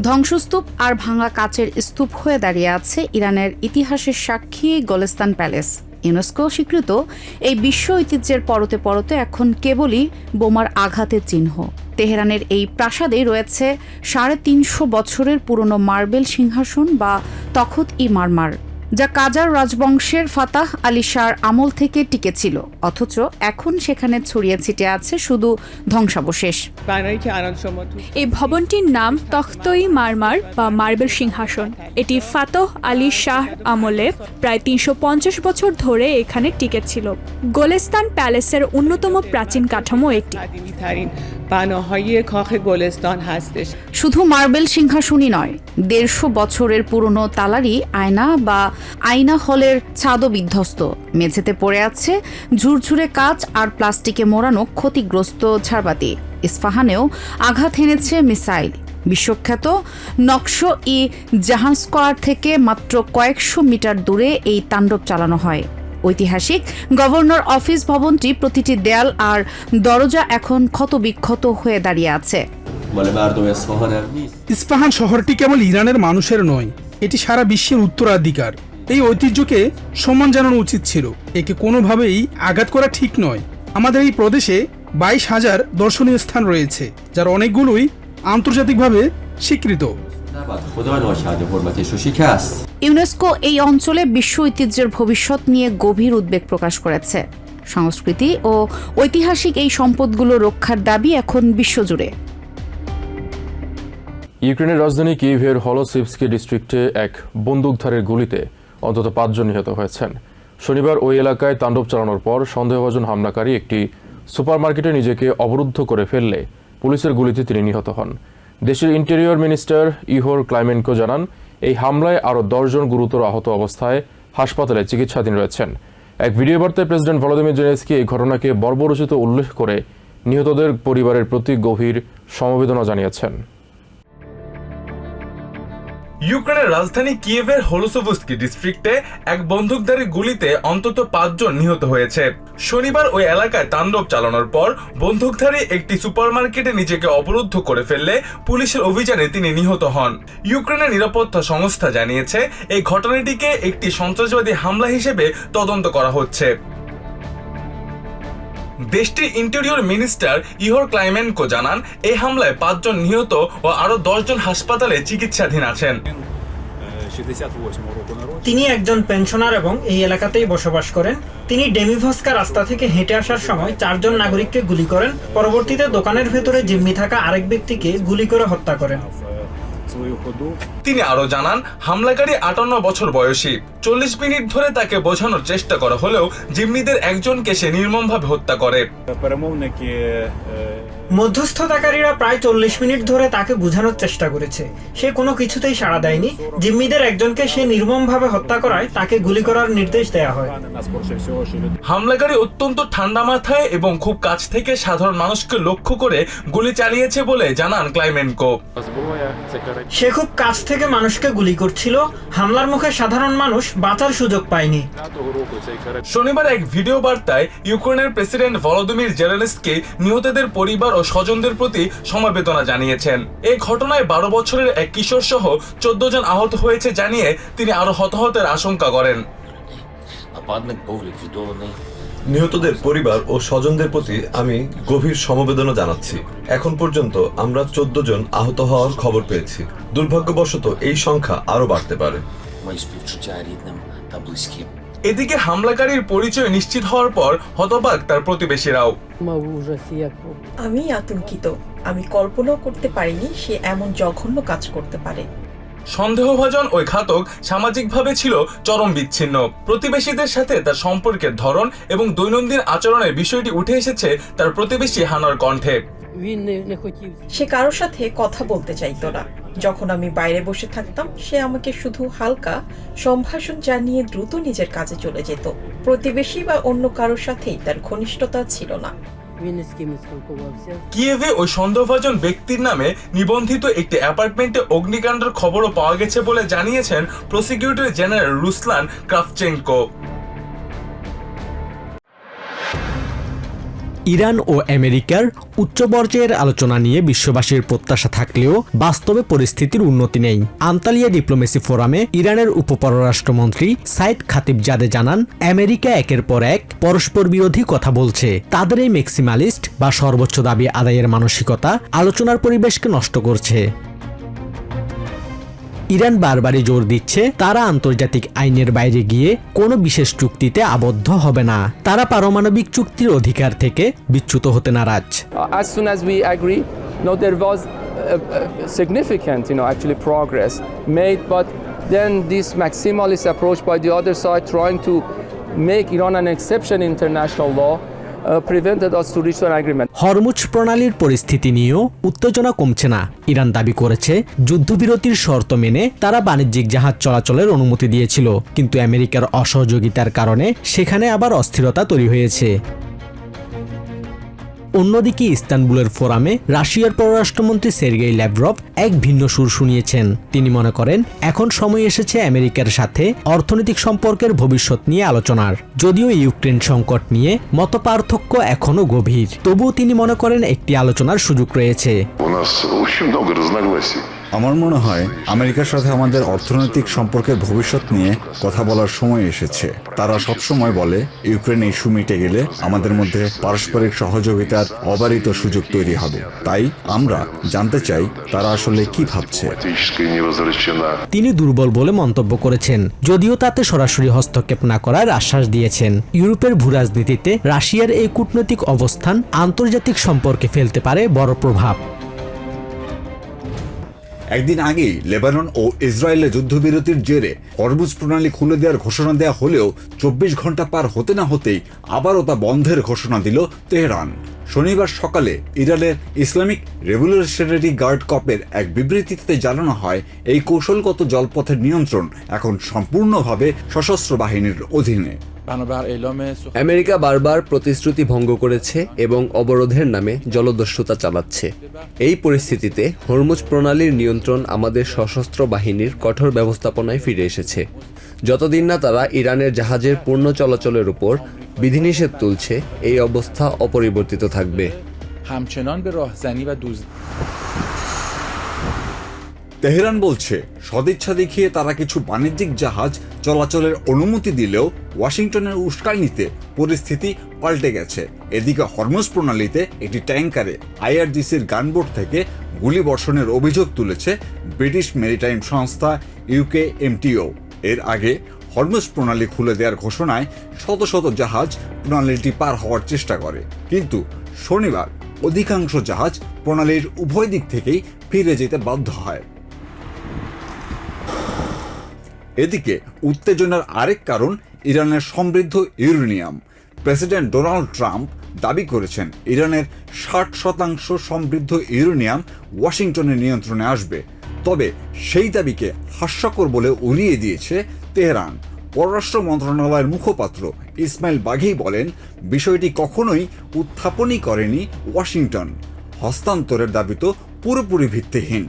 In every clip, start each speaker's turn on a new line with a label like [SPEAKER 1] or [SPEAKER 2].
[SPEAKER 1] ধ্বংসস্তূপ আর ভাঙা কাচের স্তূপ হয়ে দাঁড়িয়ে আছে ইরানের ইতিহাসের সাক্ষী গোলেস্তান প্যালেস। ইউনেস্কো স্বীকৃত এই বিশ্ব ঐতিহ্যের পরতে পরতে এখন কেবলই বোমার আঘাতের চিহ্ন। তেহরানের এই প্রাসাদে রয়েছে ৩৫০ বছরের পুরনো মার্বেল সিংহাসন বা তখত-ই-মারমার, যা কাজার রাজবংশের ফাতাহ আলী শাহর আমল থেকে টিকেছিল, অথচ এখন সেখানে ছড়িয়ে ছিটে আছে শুধু ধ্বংসাবশেষ।
[SPEAKER 2] এই ভবনটির নাম তখত-ই-মারমার বা মার্বেল সিংহাসন। এটি ফাতাহ আলী শাহ আমলে প্রায় ৩৫০ বছর ধরে এখানে টিকেছিল। গোলেস্তান প্যালেসের অন্যতম প্রাচীন কাঠামো একটি।
[SPEAKER 1] শুধু মার্বেল সিংহাসনই নয়, ১৫০ বছরের পুরনো তালারি আয়না বা আয়না হলের ছাদও বিধ্বস্ত। মেঝেতে পড়ে আছে ঝুরঝুরে কাচ আর প্লাস্টিকে মোড়ানো ক্ষতিগ্রস্ত ঝাড়বাতি। ইস্পাহানেও আঘাত হেনেছে মিসাইল। বিশ্বখ্যাত নকশ-ই জাহান স্কোয়ার থেকে মাত্র কয়েকশো মিটার দূরে এই তাণ্ডব চালানো হয়। ঐতিহাসিক গভর্নর অফিস ভবনটি প্রতিটি দেয়াল আর দরজা এখন ক্ষতবিক্ষত হয়ে দাঁড়িয়ে আছে।
[SPEAKER 3] ইস্পাহান শহরটি কেবল ইরানের মানুষের নয়, এটি সারা বিশ্বের উত্তরাধিকার। এই ঐতিহ্যকে সম্মান জানানো উচিত ছিল, একে কোনোভাবেই আঘাত করা ঠিক নয়। আমাদের এই প্রদেশে ২২,০০০ দর্শনীয় স্থান রয়েছে, যার অনেকগুলোই আন্তর্জাতিকভাবে স্বীকৃত।
[SPEAKER 1] ইউনেস্কো এই অঞ্চলে বিশ্ব ঐতিহ্যের ভবিষ্যৎ নিয়ে গভীর উদ্বেগ প্রকাশ করেছে। সংস্কৃতি ও ঐতিহাসিক এই সম্পদগুলো রক্ষার দাবি এখন বিশ্বজুড়ে।
[SPEAKER 4] ইউক্রেনের রাজধানী কিয়েভের হলোসিভস্কি ডিস্ট্রিক্টে এক বন্দুকধারীর গুলিতে অন্তত ৫ জন নিহত হয়েছেন। শনিবার ওই এলাকায় তাণ্ডব চালানোর পর সন্দেহভাজন হামলাকারী একটি সুপারমার্কেটে নিজেকে অবরুদ্ধ করে ফেললে পুলিশের গুলিতে তিনি নিহত হন। দেশের ইন্টেরিয়র মিনিস্টার ইহোর ক্লাইমেনকো জানান, এই হামলায় আরও ১০ জন গুরুতর আহত অবস্থায় হাসপাতালে চিকিৎসাধীন রয়েছেন। এক ভিডিও বার্তায় প্রেসিডেন্ট ভলোদিমির জেলেনস্কি এই ঘটনাকে বর্বরোচিত উল্লেখ করে নিহতদের পরিবারের প্রতি গভীর সমবেদনা জানিয়েছেন।
[SPEAKER 5] ইউক্রেনের রাজধানী কিয়েভের হলোসিভস্কি ডিস্ট্রিক্টে এক বন্দুকধারী গুলিতে অন্তত ৫ জন নিহত হয়েছে। শনিবার ওই এলাকায় তাণ্ডব চালানোর পর বন্দুকধারী একটি সুপারমার্কেটে নিজেকে অবরুদ্ধ করে ফেললে পুলিশের অভিযানে তিনি নিহত হন। ইউক্রেনের নিরাপত্তা সংস্থা জানিয়েছে, এই ঘটনাটিকে একটি সন্ত্রাসবাদী হামলা হিসেবে তদন্ত করা হচ্ছে। দেশটির ইন্টেরিয়র মিনিস্টার ইহোর ক্লাইমেনকো জানান, এই হামলায় ৫ জন নিহত ও আরো ১০ জন হাসপাতালে চিকিৎসাধীন আছেন।
[SPEAKER 6] তিনি একজন পেনশনার এবং এই এলাকাতেই বসবাস করেন। তিনি ডেমিভস্কা রাস্তা থেকে হেঁটে আসার সময় ৪ জন নাগরিককে গুলি করেন। পরবর্তীতে দোকানের ভেতরে জিম্মি থাকা আরেক ব্যক্তিকে গুলি করে হত্যা করেন।
[SPEAKER 5] তিনি আরো জানান, হামলাকারী ৫৮ বছর বয়সী। ৪০ মিনিট ধরে তাকে বোঝানোর চেষ্টা করা হলেও জিম্মিদের একজনকে সে নির্মমভাবে হত্যা করে।
[SPEAKER 6] মধ্যস্থতাকারীরা প্রায় ৪০ মিনিট ধরে তাকে বোঝানোর চেষ্টা করেছে, সে কোনো কিছুতেই সাড়া দেয়নি। জিম্মিদের একজনকে সে নির্মমভাবে হত্যা করায় তাকে গুলি করার নির্দেশ দেয়া হয়।
[SPEAKER 5] হামলাকারী অত্যন্ত ঠান্ডা মাথায় এবং খুব কাছ থেকে সাধারণ মানুষকে লক্ষ্য করে গুলি চালিয়েছে বলে জানান ক্লাইমেনকো।
[SPEAKER 6] সে খুব কাছ থেকে মানুষকে গুলি করছিল। হামলার মুখে সাধারণ মানুষ বাঁচার সুযোগ পায়নি।
[SPEAKER 5] শনিবার এক ভিডিও বার্তায় ইউক্রেনের প্রেসিডেন্ট ভলোদিমির জেলেনস্কি নিহতদের পরিবার ও স্বজনদের প্রতি সমবেদনা জানিয়েছেন। এই ঘটনায় ১২ বছরের এক কিশোর সহ ১৪ জন আহত হয়েছে জানিয়ে তিনি আরো হতাহতের আশঙ্কা করেন।
[SPEAKER 7] নিহতদের পরিবার ও স্বজনদের প্রতি আমি গভীর সমবেদনা জানাচ্ছি। এখন পর্যন্ত আমরা ১৪ জন আহত হওয়ার খবর পেয়েছি। দুর্ভাগ্যবশত এই সংখ্যা আরো বাড়তে পারে।
[SPEAKER 5] এদিকে হামলাকারীর পরিচয় নিশ্চিত হওয়ার পর হতবাক তার প্রতিবেশীরাও।
[SPEAKER 8] আমি আতঙ্কিত। আমি কল্পনাও করতে পারিনি সে এমন জঘন্য কাজ করতে পারে।
[SPEAKER 5] সন্দেহভাজন ওই ঘাতক সামাজিকভাবে ছিল চরম বিচ্ছিন্ন। প্রতিবেশীদের সাথে তার সম্পর্কের ধরন এবং দৈনন্দিন আচরণের বিষয়টি উঠে এসেছে তার প্রতিবেশী হানার কণ্ঠে।
[SPEAKER 8] সে কারোর সাথে কথা বলতে চাইতো না। যখন আমি বাইরে বসে থাকতাম সে আমাকে শুধু হালকা সম্ভাষণ জানিয়ে দ্রুত নিজের কাজে চলে যেত। প্রতিবেশী বা অন্য কারোর সাথেই তার ঘনিষ্ঠতা ছিল না।
[SPEAKER 5] কিয়েভে ওই সন্দেহভাজন ব্যক্তির নামে নিবন্ধিত একটি অ্যাপার্টমেন্টে অগ্নিকাণ্ডের খবরও পাওয়া গেছে বলে জানিয়েছেন প্রসিকিউটর জেনারেল রুসলান ক্রাফচেনকো।
[SPEAKER 9] ইরান ও আমেরিকার উচ্চ পর্যায়ের আলোচনা নিয়ে বিশ্ববাসীর প্রত্যাশা থাকলেও বাস্তবে পরিস্থিতির উন্নতি নেই। আন্তালিয়া ডিপ্লোমেসি ফোরামে ইরানের উপপররাষ্ট্রমন্ত্রী সাইদ খাতিবজাদে জানান, আমেরিকা একের পর এক পরস্পর বিরোধী কথা বলছে। তাদের এই ম্যাক্সিমালিস্ট বা সর্বোচ্চ দাবি আদায়ের মানসিকতা আলোচনার পরিবেশকে নষ্ট করছে। ইরান বারবারই জোর দিচ্ছে তারা আন্তর্জাতিক আইনের বাইরে গিয়ে কোনো বিশেষ চুক্তিতে আবদ্ধ হবে না। তারা পারমাণবিক চুক্তির অধিকার থেকে বিচ্যুত হতে নারাজ।
[SPEAKER 10] As soon as we agree, there was significant, actually progress made, but then this maximalist approach by the other side trying to make Iran an exception in international law prevented us to reach an agreement.
[SPEAKER 9] Hormuz প্রণালীর পরিস্থিতি নিয়েও উত্তেজনা কমছে না। Iran দাবি করেছে যুদ্ধবিরতির শর্ত মেনে তারা বাণিজ্যিক জাহাজ চলাচলের অনুমতি দিয়েছিল, কিন্তু আমেরিকার অসহযোগিতার কারণে সেখানে আবার অস্থিরতা তৈরি হয়েছে। অন্যদিকে ইস্তানবুলের ফোরামে রাশিয়ার পররাষ্ট্রমন্ত্রী সের্গেই ল্যাভরভ এক ভিন্ন সুর শুনিয়েছেন। তিনি মনে করেন এখন সময় এসেছে আমেরিকার সাথে অর্থনৈতিক সম্পর্কের ভবিষ্যৎ নিয়ে আলোচনার। যদিও ইউক্রেন সংকট নিয়ে মতপার্থক্য এখনো গভীর, তবুও তিনি মনে করেন একটি আলোচনার সুযোগ রয়েছে।
[SPEAKER 11] আমার মনে হয় আমেরিকার সাথে আমাদের অর্থনৈতিক সম্পর্কের ভবিষ্যৎ নিয়ে কথা বলার সময় এসেছে। তারা সবসময় বলে ইউক্রেন ইস্যু মিটে গেলে আমাদের মধ্যে পারস্পরিক সহযোগিতার অবারিত সুযোগ তৈরি হবে। তাই আমরা জানতে চাই তারা আসলে কি ভাবছে।
[SPEAKER 9] তিনি দুর্বল বলে মন্তব্য করেছেন, যদিও তাতে সরাসরি হস্তক্ষেপ না করার আশ্বাস দিয়েছেন। ইউরোপের ভূরাজনীতিতে রাশিয়ার এই কূটনৈতিক অবস্থান আন্তর্জাতিক সম্পর্কে ফেলতে পারে বড় প্রভাব।
[SPEAKER 11] একদিন আগেই লেবানন ও ইসরায়েলের যুদ্ধবিরতির জেরে হরমুজ প্রণালী খুলে দেওয়ার ঘোষণা দেওয়া হলেও 24 ঘন্টা পার হতে না হতেই আবারও তা বন্ধের ঘোষণা দিল তেহরান। শনিবার সকালে ইরানের ইসলামিক রেভলিউশনারি গার্ড কর্পের এক বিবৃতিতে জানানো হয়, এই কৌশলগত জলপথের নিয়ন্ত্রণ এখন সম্পূর্ণভাবে সশস্ত্র বাহিনীর অধীনে।
[SPEAKER 12] আমেরিকা বারবার প্রতিশ্রুতি ভঙ্গ করেছে এবং অবরোধের নামে জলদস্যুতা চালাচ্ছে। এই পরিস্থিতিতে হরমুজ প্রণালীর নিয়ন্ত্রণ আমাদের সশস্ত্র বাহিনীর কঠোর ব্যবস্থাপনায় ফিরে এসেছে। যতদিন না তারা ইরানের জাহাজের পূর্ণ চলাচলের উপর বিধিনিষেধ তুলছে, এই অবস্থা অপরিবর্তিত থাকবে।
[SPEAKER 11] তেহরান বলছে সদিচ্ছা দেখিয়ে তারা কিছু বাণিজ্যিক জাহাজ চলাচলের অনুমতি দিলেও ওয়াশিংটনের উস্কানিতে পরিস্থিতি পাল্টে গেছে। এদিকে হরমুজ প্রণালীতে একটি ট্যাঙ্কারে আইআরজিসির গানবোট থেকে গুলি বর্ষণের অভিযোগ তুলেছে ব্রিটিশ মেরিটাইম সংস্থা ইউকেএমটিও। এর আগে হরমুজ প্রণালী খুলে দেওয়ার ঘোষণায় শত শত জাহাজ প্রণালীটি পার হওয়ার চেষ্টা করে, কিন্তু শনিবার অধিকাংশ জাহাজ প্রণালীর উভয় দিক থেকেই ফিরে যেতে বাধ্য হয়। এদিকে উত্তেজনার আরেক কারণ ইরানের সমৃদ্ধ ইউরেনিয়াম। প্রেসিডেন্ট ডোনাল্ড ট্রাম্প দাবি করেছেন ইরানের 60% সমৃদ্ধ ইউরেনিয়াম ওয়াশিংটনের নিয়ন্ত্রণে আসবে। তবে সেই দাবিকে হাস্যকর বলে উড়িয়ে দিয়েছে তেহরান। পররাষ্ট্র মন্ত্রণালয়ের মুখপাত্র ইসমাইল বাঘেই বলেন, বিষয়টি কখনোই উত্থাপনই করেনি ওয়াশিংটন। হস্তান্তরের দাবি তো পুরোপুরি ভিত্তিহীন।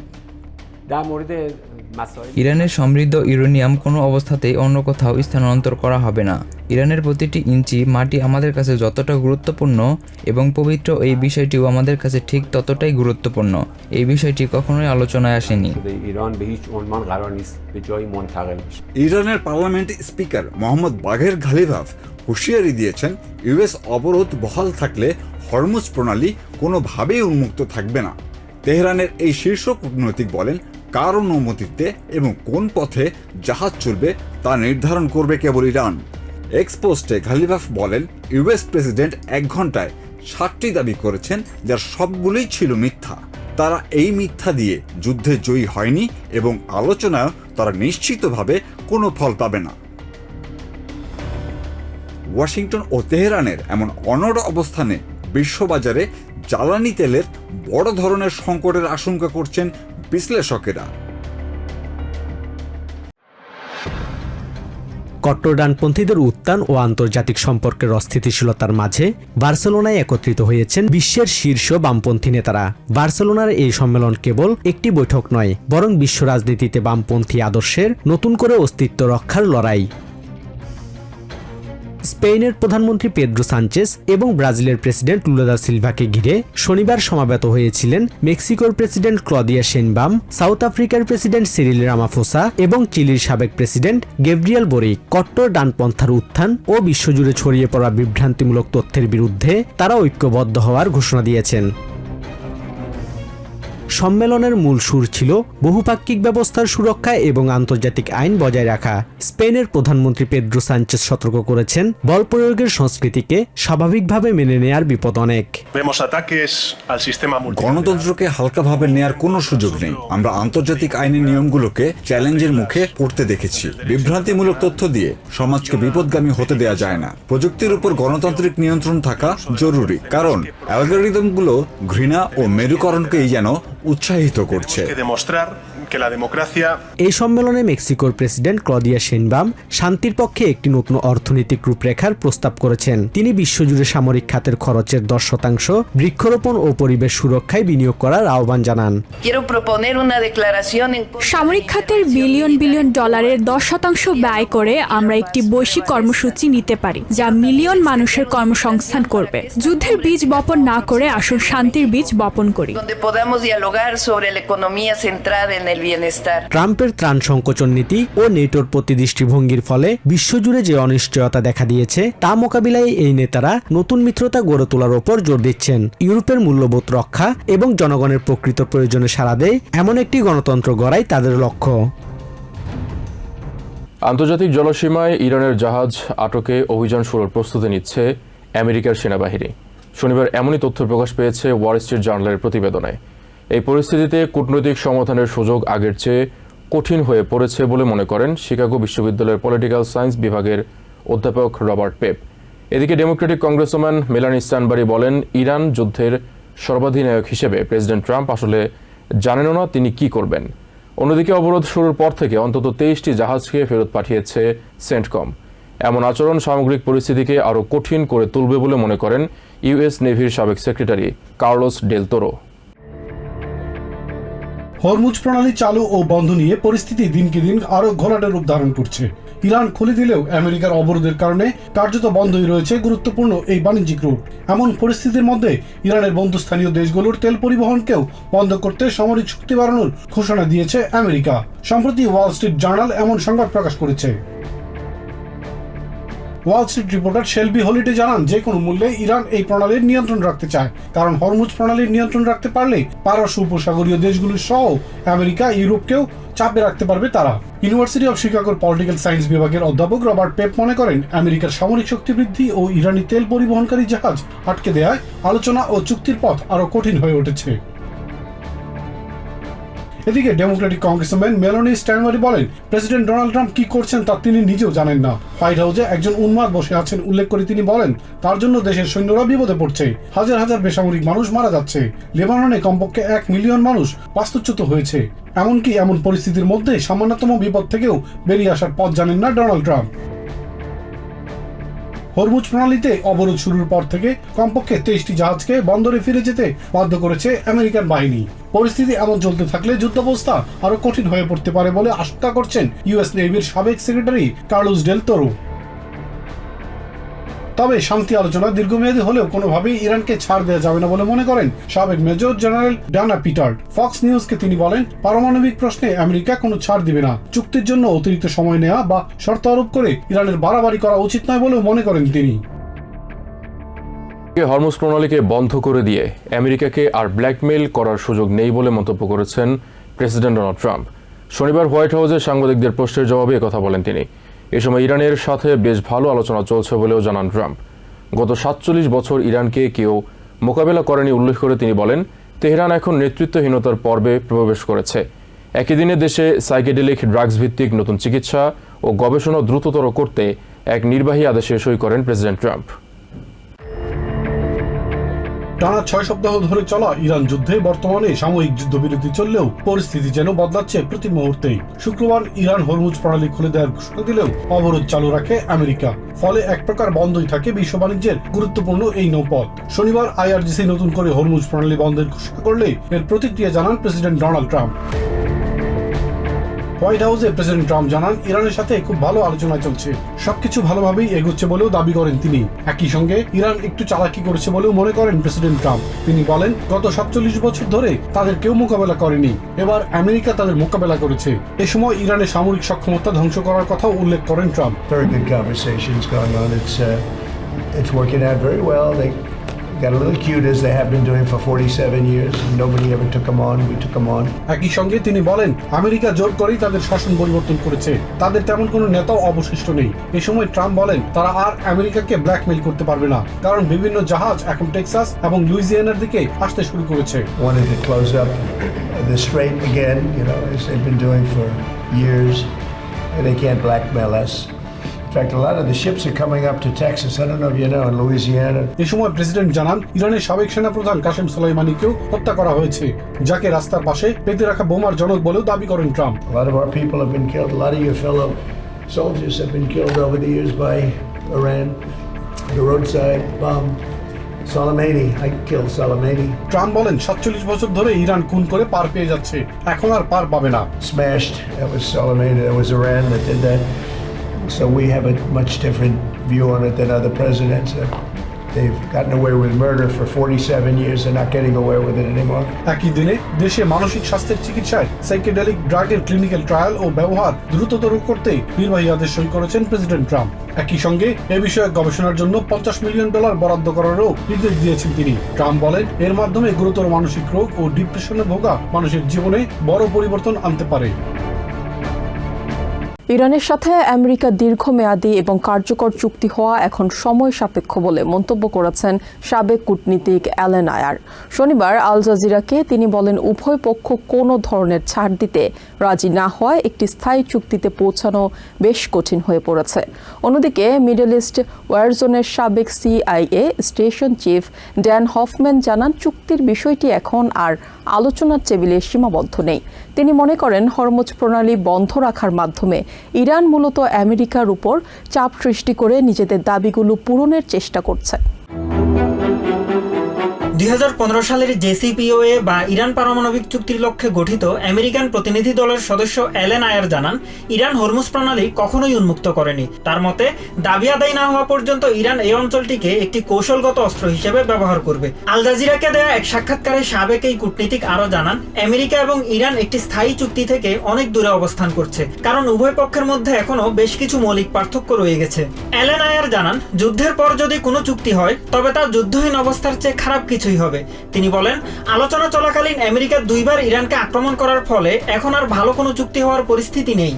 [SPEAKER 13] ইরানের সমৃদ্ধ ইউরেনিয়াম কোনো অবস্থাতেই অন্য কোথাও স্থানান্তর করা হবে না। ইরানের প্রতিটি ইঞ্চি মাটি আমাদের কাছে যতটা গুরুত্বপূর্ণ এবং পবিত্র, এই বিষয়টিও আমাদের কাছে ঠিক ততটাই গুরুত্বপূর্ণ। এই বিষয়টি কখনোই আলোচনায় আসেনি।
[SPEAKER 11] ইরানের পার্লামেন্ট স্পিকার মোহাম্মদ বাঘের ঘালিভাভ হুঁশিয়ারি দিয়েছেন, ইউএস অবরোধ বহাল থাকলে হরমুজ প্রণালী কোনোভাবেই উন্মুক্ত থাকবে না। তেহরানের এই শীর্ষ কূটনৈতিক বলেন, কার অনুমতিতে এবং কোন পথে জাহাজ চলবে তা নির্ধারণ করবে কেবল ইরান। এক্সপোস্টে ঘালিভাভ বলেন, ইউএস প্রেসিডেন্ট 1 ঘন্টায় 60টি দাবি করেছেন, যার সবগুলোই ছিল মিথ্যা। তারা এই মিথ্যা দিয়ে যুদ্ধে জয়ী হয়নি এবং আলোচনায় তারা নিশ্চিতভাবে কোনো ফল পাবে না। ওয়াশিংটন ও তেহরানের এমন অনড় অবস্থানে বিশ্ববাজারে জ্বালানি তেলের বড় ধরনের সংকটের আশঙ্কা করছেন বিশ্লেষকেরা।
[SPEAKER 9] কট্টর ডানপন্থীদের উত্থান ও আন্তর্জাতিক সম্পর্কের অস্থিতিশীলতার মাঝে বার্সেলোনায় একত্রিত হয়েছেন বিশ্বের শীর্ষ বামপন্থী নেতারা। বার্সেলোনার এই সম্মেলন কেবল একটি বৈঠক নয়, বরং বিশ্ব রাজনীতিতে বামপন্থী আদর্শের নতুন করে অস্তিত্ব রক্ষার লড়াই। স্পেনের প্রধানমন্ত্রী পেদ্রো সানচেস এবং ব্রাজিলের প্রেসিডেন্ট লুলা দা সিলভাকে ঘিরে শনিবার সমাবেত হয়েছিলেন মেক্সিকোর প্রেসিডেন্ট ক্লদিয়া শেনবাম, সাউথ আফ্রিকার প্রেসিডেন্ট সিরিল রামাফোসা এবং চিলির সাবেক প্রেসিডেন্ট গেব্রিয়েল বোরিক। কট্টর ডানপন্থার উত্থান ও বিশ্বজুড়ে ছড়িয়ে পড়া বিভ্রান্তিমূলক তথ্যের বিরুদ্ধে তারা ঐক্যবদ্ধ হওয়ার ঘোষণা দিয়েছেন। সম্মেলনের মূল সুর ছিল বহুপাক্ষিক ব্যবস্থার সুরক্ষা এবং আন্তর্জাতিক আইন বজায় রাখা। স্পেনের প্রধানমন্ত্রী পেদ্রো সানচেস সতর্ক করেছেন, বল প্রয়োগের সংস্কৃতিকে স্বাভাবিকভাবে মেনে নেয়ার বিপদ অনেক।
[SPEAKER 11] গণতন্ত্রকে হালকাভাবে নেয়ার কোনো সুযোগ নেই। আমরা আন্তর্জাতিক আইনের নিয়মগুলোকে চ্যালেঞ্জের মুখে পড়তে দেখেছি। বিভ্রান্তিমূলক তথ্য দিয়ে সমাজকে বিপদগামী হতে দেয়া যায় না। প্রযুক্তির উপর গণতান্ত্রিক নিয়ন্ত্রণ থাকা জরুরি, কারণ অ্যালগরিদমগুলো ঘৃণা ও মেরুকরণকেই যেন উৎসাহিত করছে।
[SPEAKER 9] এই সম্মেলনে মেক্সিকোর প্রেসিডেন্ট ক্লদিয়া শেনবাম শান্তির পক্ষে একটি নতুন অর্থনৈতিক রূপরেখার প্রস্তাব করেছেন। তিনি বিশ্বজুড়ে সামরিক খাতের খরচের 10% বৃক্ষরোপণ ও পরিবেশ সুরক্ষায় বিনিয়োগ করার আহ্বান জানান।
[SPEAKER 2] সামরিক খাতের বিলিয়ন বিলিয়ন ডলারের 10% ব্যয় করে আমরা একটি বৈশ্বিক কর্মসূচি নিতে পারি, যা মিলিয়ন মানুষের কর্মসংস্থান করবে। যুদ্ধের বীজ বপন না করে আসুন শান্তির বীজ বপন করি।
[SPEAKER 9] ট্রাম্পের ত্রাণ সংকোচন নীতি ও নেটোর প্রতি দৃষ্টিভঙ্গির ফলে বিশ্বজুড়ে যে অনিশ্চয়তা দেখা দিয়েছে তা মোকাবিলায় এই নেতারা নতুন মিত্রতা গড়ে তোলার ওপর জোর দিচ্ছেন। ইউরোপের মূল্যবোধ রক্ষা এবং জনগণের প্রকৃত প্রয়োজনে সাড়া দেয় এমন একটি গণতন্ত্র গড়াই তাদের লক্ষ্য।
[SPEAKER 4] আন্তর্জাতিক জলসীমায় ইরানের জাহাজ আটকে অভিযান শুরুর প্রস্তুতি নিচ্ছে আমেরিকার সেনাবাহিনী। শনিবার এমনই তথ্য প্রকাশ পেয়েছে ওয়াল স্ট্রিট জার্নালের প্রতিবেদনে। এই পরিস্থিতিতে কূটনৈতিক সমাধানের সুযোগ আগের চেয়ে কঠিন হয়ে পড়েছে বলে মনে করেন শিকাগো বিশ্ববিদ্যালয়ের পলিটিক্যাল সায়েন্স বিভাগের অধ্যাপক রবার্ট পেপ। এদিকে ডেমোক্রেটিক কংগ্রেসম্যান মেলানি স্ট্যানবারি বলেন, ইরান যুদ্ধের সর্বাধিনায়ক হিসেবে প্রেসিডেন্ট ট্রাম্প আসলে জানেনও না তিনি কি করবেন। অন্যদিকে অবরোধ শুরুর পর থেকে অন্তত 23টি জাহাজকে ফেরত পাঠিয়েছে সেন্টকম। এমন আচরণ সামগ্রিক পরিস্থিতিকে আরও কঠিন করে তুলবে বলে মনে করেন ইউএস নেভির সাবেক সেক্রেটারি কার্লোস ডেল তোরো।
[SPEAKER 3] হরমুজ প্রণালী চালু ও বন্ধ নিয়ে পরিস্থিতি দিনকে দিন আরো ঘোলাটে রূপ ধারণ করছে। ইরান খুলে দিলেও আমেরিকার অবরোধের কারণে কার্যত বন্ধই রয়েছে গুরুত্বপূর্ণ এই বাণিজ্যিক রুট। এমন পরিস্থিতির মধ্যে ইরানের বন্ধুস্থানীয় দেশগুলোর তেল পরিবহনকেও বন্ধ করতে সামরিক শক্তি বাড়ানোর ঘোষণা দিয়েছে আমেরিকা। সম্প্রতি ওয়াল স্ট্রিট জার্নাল এমন সংবাদ প্রকাশ করেছে। Wall Street reporter Shelby holiday জানান, যে কোনো মূল্যে ইরান এই প্রণালীর নিয়ন্ত্রণ রাখতে চায়, কারণ হরমুজ প্রণালীর নিয়ন্ত্রণ রাখতে পারলে পারস্য উপসাগরীয় দেশগুলো সহ আমেরিকা, ইউরোপকেও চাপে রাখতে পারবে তারা। ইউনিভার্সিটি অব শিকাগোর পলিটিক্যাল সায়েন্স বিভাগের অধ্যাপক রবার্ট পেপ মনে করেন, আমেরিকার সামরিক শক্তি বৃদ্ধি ও ইরানি তেল পরিবহনকারী জাহাজ আটকে দেয়ায় আলোচনা ও চুক্তির পথ আরো কঠিন হয়ে উঠেছে। এদিকে ডেমোক্রেটিক কংগ্রেসম্যান মেলানি স্ট্যানবারি বলেন, প্রেসিডেন্ট ডোনাল্ড ট্রাম্প কি করছেন তা তিনি নিজেও জানেন না। হোয়াইট হাউসে একজন উন্মাদ বসে আছেন উল্লেখ করে তিনি বলেন, তার জন্য দেশের সৈন্যরা বিপদে পড়ছে, হাজার হাজার বেসামরিক মানুষ মারা যাচ্ছে, লেবাননে কমপক্ষে 1 মিলিয়ন মানুষ বাস্তুচ্যুত হয়েছে। এমনকি এমন পরিস্থিতির মধ্যে সামান্যতম বিপদ থেকেও বেরিয়ে আসার পথ জানেন না ডোনাল্ড ট্রাম্প। হরমুজ প্রণালীতে অবরোধ শুরুর পর থেকে কমপক্ষে 23টি জাহাজকে বন্দরে ফিরে যেতে বাধ্য করেছে আমেরিকান বাহিনী। পরিস্থিতি এমন চলতে থাকলে যুদ্ধাবস্থা আরো কঠিন হয়ে পড়তে পারে বলে আশঙ্কা করছেন ইউএস নেভির সাবেক সেক্রেটারি কার্লোস ডেল তোরো। তবে শান্তি আলোচনা দীর্ঘমেয়াদী হলেও কোনোভাবেই ইরানকে ছাড় দেওয়া যাবে না বলে মনে করেন সাবেক মেজর জেনারেল ডানা পিটার্ড। ফক্স নিউজকে তিনি বলেন, পারমাণবিক প্রশ্নে আমেরিকা কোনো ছাড় দিবে না। চুক্তির জন্য অতিরিক্ত সময় নেওয়া বা শর্ত আরোপ করে ইরানের বাড়াবাড়ি করা উচিত নয় বলেও মনে করেন তিনি।
[SPEAKER 4] হরমুজ প্রণালীকে বন্ধ করে দিয়ে আমেরিকাকে আর ব্ল্যাকমেইল করার সুযোগ নেই বলে মন্তব্য করেছেন প্রেসিডেন্ট ডোনাল্ড ট্রাম্প। শনিবার হোয়াইট হাউসে সাংবাদিকদের প্রশ্নের জবাবে কথা বলেন তিনি। এ সময় ইরানের সাথে বেশ ভালো আলোচনা চলছে বলেও জানান ট্রাম্প। গত 47 বছর ইরানকে কেউ মোকাবেলা করেনি উল্লেখ করে তিনি বলেন, তেহরান এখন নেতৃত্বহীনতার পর্বে প্রবেশ করেছে। একই দিনে দেশে সাইকেডেলিক ড্রাগস ভিত্তিক নতুন চিকিৎসা ও গবেষণা দ্রুততর করতে এক নির্বাহী আদেশে সই করেন প্রেসিডেন্ট ট্রাম্প।
[SPEAKER 3] টানা 6 সপ্তাহ ধরে চলা ইরান যুদ্ধে বর্তমানে সাময়িক যুদ্ধবিরতি চললেও পরিস্থিতি যেন বদলাচ্ছে প্রতি মুহূর্তেই। শুক্রবার ইরান হরমুজ প্রণালী খুলে দেওয়ার ঘোষণা দিলেও অবরোধ চালু রাখে আমেরিকা। ফলে এক প্রকার বন্ধই থাকে বিশ্ব বাণিজ্যের গুরুত্বপূর্ণ এই নৌপথ। শনিবার আইআরজিসি নতুন করে হরমুজ প্রণালী বন্ধের ঘোষণা করলে এর প্রতিক্রিয়া জানান প্রেসিডেন্ট ডোনাল্ড ট্রাম্প। হোয়াইট হাউসে প্রেসিডেন্ট ট্রাম্প জানান ইরানের সাথে খুব ভালো আলোচনা চলছে, সবকিছু ভালোভাবেই এগোচ্ছে বলেও দাবি করেন তিনি। একই সঙ্গে ইরান একটু চালাকি করেছে বলেও মনে করেন প্রেসিডেন্ট ট্রাম্প। তিনি বলেন গত 47 বছর ধরে তাদের কেউ মোকাবেলা করেনি, এবার আমেরিকা তাদের মোকাবেলা করেছে। এ সময় ইরানের সামরিক সক্ষমতা ধ্বংস করার কথাও উল্লেখ করেন Trump.
[SPEAKER 14] Very good conversations going on. It's working out very well. They got a little cute as they have been doing for 47 years. Nobody ever took them on. We took them on.
[SPEAKER 3] একই সঙ্গে তিনি বলেন America জোর করেই তাদের শাসন পরিবর্তন করেছে, তাদের তেমন কোনো নেতাও অবশিষ্ট নেই। এ সময় ট্রাম্প বলেন তারা আর আমেরিকাকে ব্ল্যাকমেইল করতে পারবে না, কারণ বিভিন্ন জাহাজ এখন টেক্সাস এবং লুইজিয়ানার দিকে আসতে শুরু করেছে।
[SPEAKER 14] Wanted to close up the strait again, as they've been doing for years. And they can't blackmail us. In fact, a lot of the ships are coming up to Texas. I don't know if you know, in Louisiana.
[SPEAKER 3] এই সময় president জানান ইরানের সাবেক সেনাপ্রধান কাসেম সোলাইমানিকেও হত্যা করা হয়েছে, যাকে রাস্তার পাশে পেতে রাখা বোমার জনক বলেও দাবি করেন Trump.
[SPEAKER 14] A lot of our people have been killed. A lot of your fellow soldiers have been killed over the years by Iran. The roadside bomb. Soleimani, I killed Soleimani.
[SPEAKER 3] Trump বলেন 47 বছর ধরে Iran খুন করে পার পেয়ে যাচ্ছে, এখন আর পার পাবে না।
[SPEAKER 14] Smashed. That was Soleimani. That was Iran that did that. So we have a much different view on it than other presidents. They've gotten away with murder for 47 years. They're not getting away with it anymore.
[SPEAKER 3] একই দিনে দেশে মানসিক স্বাস্থ্যের চিকিৎসায় psychedelic ড্রাগের clinical trial ও ব্যবহার দ্রুততর করতে নির্বাহী আদেশ সই করেছেন প্রেসিডেন্ট ট্রাম্প। একই সঙ্গে এ বিষয়ে গবেষণার জন্য $50 মিলিয়ন বরাদ্দ করারও নির্দেশ দিয়েছেন তিনি। ট্রাম্প বলেন এর মাধ্যমে গুরুতর মানসিক রোগ ও ডিপ্রেশনে ভোগা মানুষের জীবনে বড় পরিবর্তন আনতে পারে।
[SPEAKER 8] ইরানের সাথে আমেরিকার দীর্ঘমেয়াদী এবং কার্যকর চুক্তি হওয়া এখন সময় সাপেক্ষ বলে মন্তব্য করেছেন সাবেক কূটনীতিক অ্যালেন আয়ার। শনিবার আল জাজিরাকে তিনি বলেন উভয় পক্ষ কোনো ধরনের ছাড় দিতে রাজি না হওয়ায় একটি স্থায়ী চুক্তিতে পৌঁছানো বেশ কঠিন হয়ে পড়েছে। অন্যদিকে মিডল ইস্ট ওয়ারজোনের সাবেক CIA station chief Dan Hoffman জানান চুক্তির বিষয়টি এখন আর আলোচনার টেবিলে সীমাবদ্ধ নেই। তিনি মনে করেন হরমুজ প্রণালী বন্ধ রাখার মাধ্যমে ইরান মূলত আমেরিকার উপর চাপ সৃষ্টি করে নিজেদের দাবিগুলো পূরণের চেষ্টা করছে।
[SPEAKER 6] 2015 সালের JCPOA বা ইরান পারমাণবিক চুক্তির লক্ষ্যে গঠিত আমেরিকান প্রতিনিধি দলের সদস্য অ্যালেন আয়ার জানান ইরান হরমুজ প্রণালী কখনোই উন্মুক্ত করেনি। তার মতে দাবি আদায় না হওয়া পর্যন্ত ইরান এই অঞ্চলটিকে একটি কৌশলগত অস্ত্র হিসেবে ব্যবহার করবে। আল জাজিরাকে দেয়া এক সাক্ষাৎকারে সাবেক এই কূটনীতিক আরও জানান আমেরিকা এবং ইরান একটি স্থায়ী চুক্তি থেকে অনেক দূরে অবস্থান করছে, কারণ উভয় পক্ষের মধ্যে এখনো বেশ কিছু মৌলিক পার্থক্য রয়ে গেছে। অ্যালেন আয়ার জানান যুদ্ধের পর যদি কোনো চুক্তি হয় তবে তা যুদ্ধহীন অবস্থার চেয়ে খারাপ কিছুই হবে। তিনি বলেন আলোচনা চলাকালীন আমেরিকা 2 বার ইরানকে আক্রমণ করার ফলে এখন আর ভালো কোনো চুক্তি হওয়ার পরিস্থিতি নেই।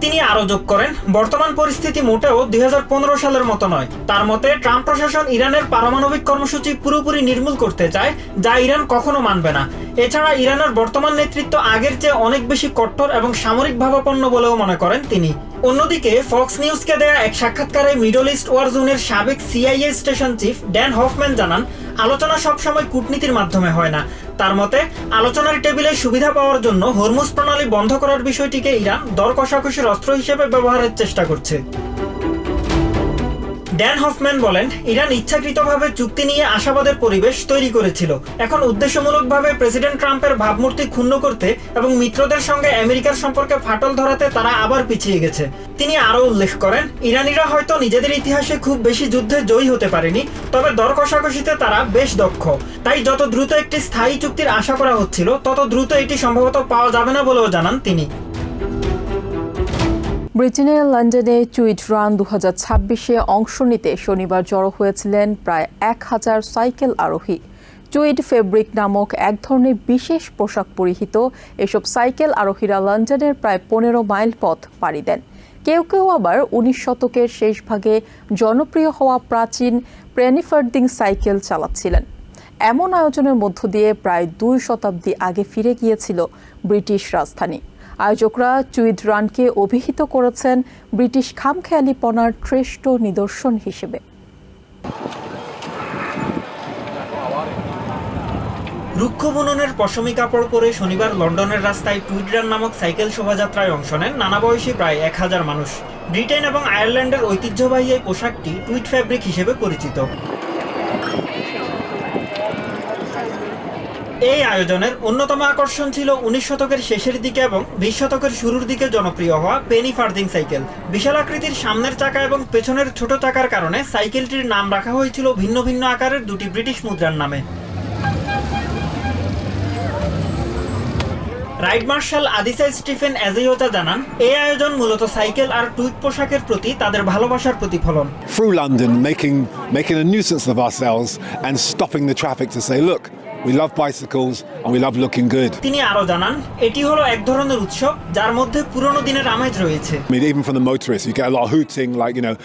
[SPEAKER 6] তিনি আরো যোগ করেন বর্তমান পরিস্থিতি মোটেও 2015 সালের মতো নয়। তার মতে ট্রাম্প প্রশাসন ইরানের পারমাণবিক কর্মসূচি পুরোপুরি নির্মূল করতে চায়, যা ইরান কখনো মানবে না। এছাড়া ইরানের বর্তমান নেতৃত্ব আগের চেয়ে অনেক বেশি কঠোর এবং সামরিক ভাবাপন্ন বলেও মনে করেন তিনি। অন্যদিকে ফক্স নিউজকে দেয়া এক সাক্ষাৎকারে মিডল ইস্ট ওয়ার জোনের সাবেক CIA station chief Dan Hoffman জানান আলোচনা সবসময় কূটনীতির মাধ্যমে হয় না। তার মতে আলোচনার টেবিলে সুবিধা পাওয়ার জন্য হরমুজ প্রণালী বন্ধ করার বিষয়টিকে ইরান দর কষাকষির অস্ত্র হিসেবে ব্যবহারের চেষ্টা করছে। ড্যান হফম্যান বলেন ইরান ইচ্ছাকৃতভাবে চুক্তি নিয়ে আশাবাদের পরিবেশ তৈরি করেছিল। এখন উদ্দেশ্যমূলকভাবে প্রেসিডেন্ট ট্রাম্পের ভাবমূর্তি ক্ষুণ্ণ করতে এবং মিত্রদের সঙ্গে আমেরিকার সম্পর্কে ফাটল ধরাতে তারা আবার পিছিয়ে গেছে। তিনি আরও উল্লেখ করেন ইরানিরা হয়তো নিজেদের ইতিহাসে খুব বেশি যুদ্ধে জয়ী হতে পারেনি, তবে দর কষাকষিতে তারা বেশ দক্ষ। তাই যত দ্রুত একটি স্থায়ী চুক্তির আশা করা হচ্ছিল তত দ্রুত এটি সম্ভবত পাওয়া যাবে না বলেও জানান তিনি।
[SPEAKER 8] ব্রিটেনের লন্ডনে টুইট রান 2026-এ অংশ নিতে শনিবার জড়ো হয়েছিলেন প্রায় 1000 সাইকেল আরোহী। টুইড ফেব্রিক নামক এক ধরনের বিশেষ পোশাক পরিহিত এসব সাইকেল আরোহীরা লন্ডনের প্রায় 15 মাইল পথ পাড়ি দেন। কেউ কেউ আবার 19 শতকের শেষ ভাগে জনপ্রিয় হওয়া প্রাচীন প্রেনিফার্ডিং সাইকেল চালাচ্ছিলেন। এমন আয়োজনের মধ্য দিয়ে প্রায় 2 শতাব্দী আগে ফিরে গিয়েছিল ব্রিটিশ রাজধানী। আয়োজকরা টুইড রানকে অভিহিত করেছেন ব্রিটিশ খামখেয়ালিপনার শ্রেষ্ঠ নিদর্শন হিসেবে।
[SPEAKER 6] রুক্ষ বুননের পশমি কাপড় পরে শনিবার লন্ডনের রাস্তায় টুইড রান নামক সাইকেল শোভাযাত্রায় অংশ নেন নানা বয়সী প্রায় 1000 মানুষ। ব্রিটেন এবং আয়ারল্যান্ডের ঐতিহ্যবাহী এই পোশাকটি টুইড ফ্যাব্রিক হিসেবে পরিচিত। এই আয়োজনের অন্যতম আকর্ষণ ছিল 19 শতকের শেষের দিকে এবং 20 শতকের শুরুর দিকে জনপ্রিয় হওয়া পেনি ফার্দিং সাইকেল। বিশাল আকৃতির সামনের চাকা এবং পেছনের ছোট চাকার কারণে সাইকেলটির নাম রাখা হয়েছিল ভিন্ন ভিন্ন আকারের দুটি ব্রিটিশ মুদ্রার নামে। রাইড মার্শাল আদিসা স্টিফেন এজেইওতা জানান, এই আয়োজন মূলত সাইকেল আর টুইট পোশাকের প্রতি তাদের ভালোবাসার প্রতিফলন।
[SPEAKER 15] Through London, making a nuisance of ourselves and stopping the traffic to say, look, we love bicycles and we love looking good.
[SPEAKER 6] তিনি আরো জানান, এটি হলো এক ধরনের উৎসব যার মধ্যে পুরনো দিনের আমেজ রয়েছে।
[SPEAKER 15] I mean, even from the motorists, you get a lot of hooting, like, you know,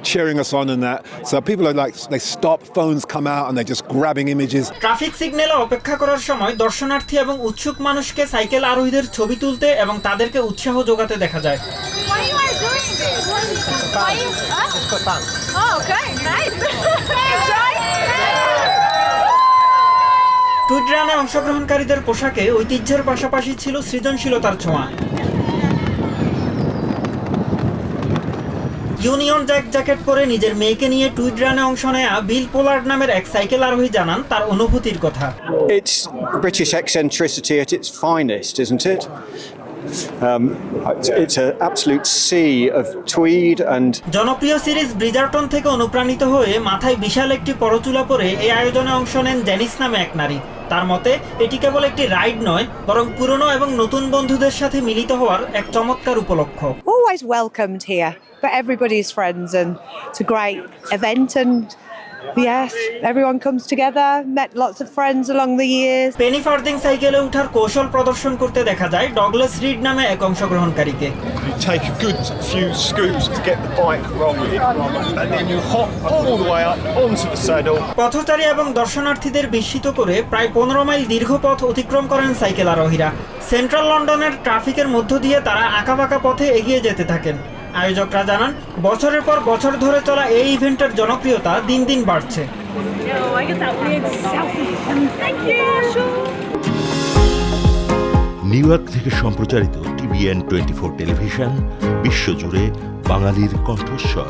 [SPEAKER 15] cheering us on and that. So people are like, they stop, phones come out and they're just grabbing images.
[SPEAKER 6] Traffic সিগন্যালে অপেক্ষা করার সময় দর্শনার্থী এবং উৎসুক মানুষকে cycle আরোহীদের ছবি তুলতে এবং তাদেরকে উৎসাহ যোগাতে দেখা যায়। টুইট রানে অংশগ্রহণকারীদের পোশাকে ঐতিহ্যের পাশাপাশি ছিল সৃজনশীলতার ছোঁয়া। ইউনিয়ন জ্যাকেট পরে নিজের মেয়েকে নিয়ে টুইট রানে অংশ নেয়া বিল পোলার্ড নামের এক সাইকেল আরোহী জানান তার অনুভূতির কথা।
[SPEAKER 16] It's British eccentricity at its finest, isn't it? It's an absolute sea of tweed and
[SPEAKER 6] জনপ্রিয় সিরিজ ব্রিজারটন থেকে অনুপ্রাণিত হয়ে মাথায় বিশাল একটি পরচুলা পরে এই আয়োজনে অংশ নেন ডেনিস নামে এক নারী। তার মতে এটি কেবল একটি রাইড নয়, বরং পুরনো এবং নতুন বন্ধুদের সাথে মিলিত হওয়ার এক চমৎকার উপলক্ষ।
[SPEAKER 17] Always welcomed here, but everybody's friends and it's a great event and yes, everyone comes together, met lots of friends along the years.
[SPEAKER 6] Penny farthing সাইকেলে ওঠার কৌশল প্রদর্শন করতে দেখা যায় ডগলাস রিড নামে এক অংশগ্রহণকারীকে।
[SPEAKER 18] Take a good few scoops to get the bike rolling and then you hop all the way up onto the saddle.
[SPEAKER 6] পথচারী এবং দর্শনার্থীদের বিস্মিত করে প্রায় 15 মাইল দীর্ঘ পথ অতিক্রম করেন সাইকেল আরোহীরা। সেন্ট্রাল লন্ডনের ট্রাফিকের মধ্য দিয়ে তারা আঁকাবাঁকা পথে এগিয়ে যেতে থাকেন। আয়োজকরা জানান, বছরের পর বছর ধরে চলা এই ইভেন্টের জনপ্রিয়তা দিন দিন বাড়ছে।
[SPEAKER 19] নিউ ইয়র্ক থেকে সম্প্রচারিত TBN 24 টেলিভিশন বিশ্বজুড়ে বাঙালির কণ্ঠস্বর।